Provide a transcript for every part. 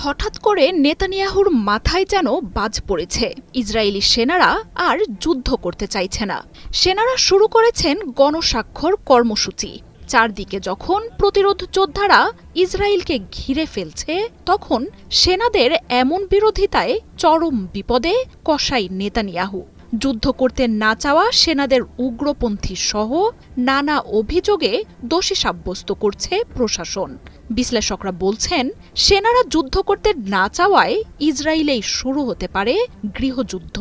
হঠাৎ করে নেতানিয়াহুর মাথায় যেন বাজ পড়েছে। ইসরায়েলি সেনারা আর যুদ্ধ করতে চাইছে না। সেনারা শুরু করেছেন গণস্বাক্ষর কর্মসূচি। চারদিকে যখন প্রতিরোধ যোদ্ধারা ইসরায়েলকে ঘিরে ফেলছে, তখন সেনাদের এমন বিরোধিতায় চরম বিপদে কসাই নেতানিয়াহু। যুদ্ধ করতে না চাওয়া সেনাদের উগ্রপন্থী সহ নানা অভিযোগে দোষী সাব্যস্ত করছে প্রশাসন। বিশ্লেষকরা বলছেন, সেনারা যুদ্ধ করতে না চাওয়ায় ইসরায়েলেই শুরু হতে পারে গৃহযুদ্ধ।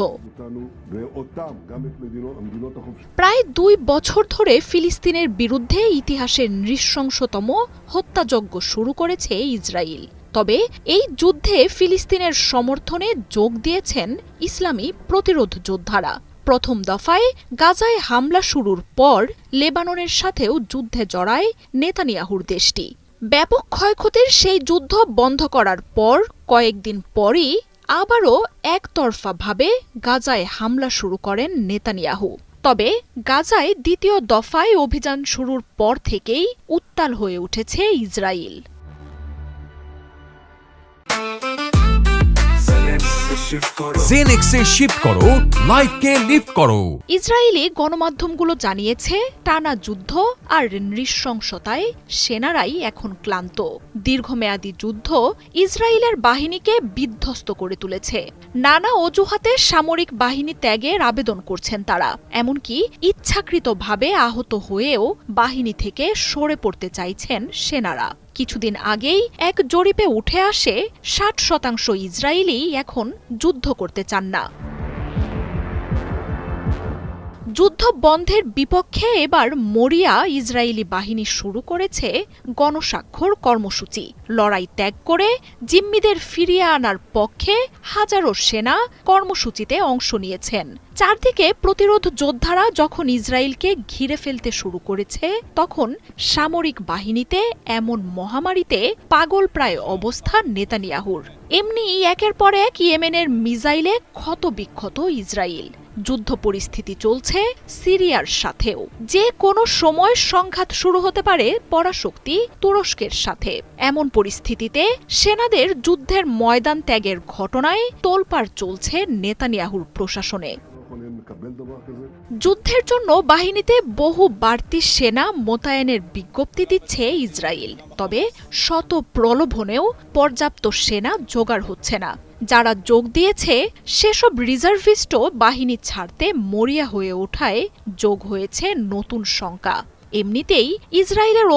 প্রায় 2 বছর ধরে ফিলিস্তিনের বিরুদ্ধে ইতিহাসের নৃশংসতম হত্যাযজ্ঞ শুরু করেছে ইসরায়েল। তবে এই যুদ্ধে ফিলিস্তিনের সমর্থনে যোগ দিয়েছেন ইসলামী প্রতিরোধ যোদ্ধারা। প্রথম দফায় গাজায় হামলা শুরুর পর লেবাননের সাথেও যুদ্ধে জড়ায় নেতানিয়াহুর দেশটি। ব্যাপক ক্ষয়ক্ষতির সেই যুদ্ধ বন্ধ করার পর কয়েকদিন পরই আবারও একতরফাভাবে গাজায় হামলা শুরু করেন নেতানিয়াহু। তবে গাজায় দ্বিতীয় দফায় অভিযান শুরুর পর থেকেই উত্তাল হয়ে উঠেছে ইসরায়েল। জেনেক্সে শিফট করো, লাইফকে লিফট করো। ইসরায়েলি গণমাধ্যমগুলো জানিয়েছে, টানা যুদ্ধ আর নৃশংসতায় সেনারাই এখন ক্লান্ত। দীর্ঘমেয়াদী যুদ্ধ ইসরায়েলের বাহিনীকে বিধ্বস্ত করে তুলেছে। নানা অজুহাতে সামরিক বাহিনী ত্যাগের আবেদন করছেন তারা। এমনকি ইচ্ছাকৃতভাবে আহত হয়েও বাহিনী থেকে সরে পড়তে চাইছেন সেনারা। কিছুদিন আগেই এক জরিপে উঠে আসে 60% ইসরায়েলি এখন যুদ্ধ করতে চান না। যুদ্ধ বন্ধের বিপক্ষে এবার মরিয়া ইসরায়েলি বাহিনী শুরু করেছে গণস্বাক্ষর কর্মসূচি। লড়াই ত্যাগ করে জিম্মিদের ফিরিয়ে আনার পক্ষে হাজারো সেনা কর্মসূচিতে অংশ নিয়েছেন। চারদিকে প্রতিরোধ যোদ্ধারা যখন ইসরায়েলকে ঘিরে ফেলতে শুরু করেছে, তখন সামরিক বাহিনীতে এমন মহামারীতে পাগলপ্রায় অবস্থা নেতানিয়াহুর। এমনি একের পর এক ইয়েমেনের মিসাইলে ক্ষতবিক্ষত ইসরায়েল। যুদ্ধ পরিস্থিতি চলছে সিরিয়ার সাথেও। যে কোনো সময় সংঘাত শুরু হতে পারে পরাশক্তি তুরস্কের সাথে। এমন পরিস্থিতিতে সেনাদের যুদ্ধের ময়দান ত্যাগের ঘটনায় তোলপাড় চলছে নেতানিয়াহুর প্রশাসনে। যুদ্ধের জন্য বাহিনীতে বহু বাড়তি সেনা মোতায়েনের বিজ্ঞপ্তি দিচ্ছে ইসরায়েল। তবে শত প্রলোভনেও পর্যাপ্ত সেনা জোগাড় হচ্ছে না। যারা যোগ দিয়েছে সেসব রিজার্ভিস্টও বাহিনী ছাড়তে মরিয়া হয়ে ওঠায় যোগ হয়েছে নতুন শঙ্কা। এমনিতেই ইসরায়েলের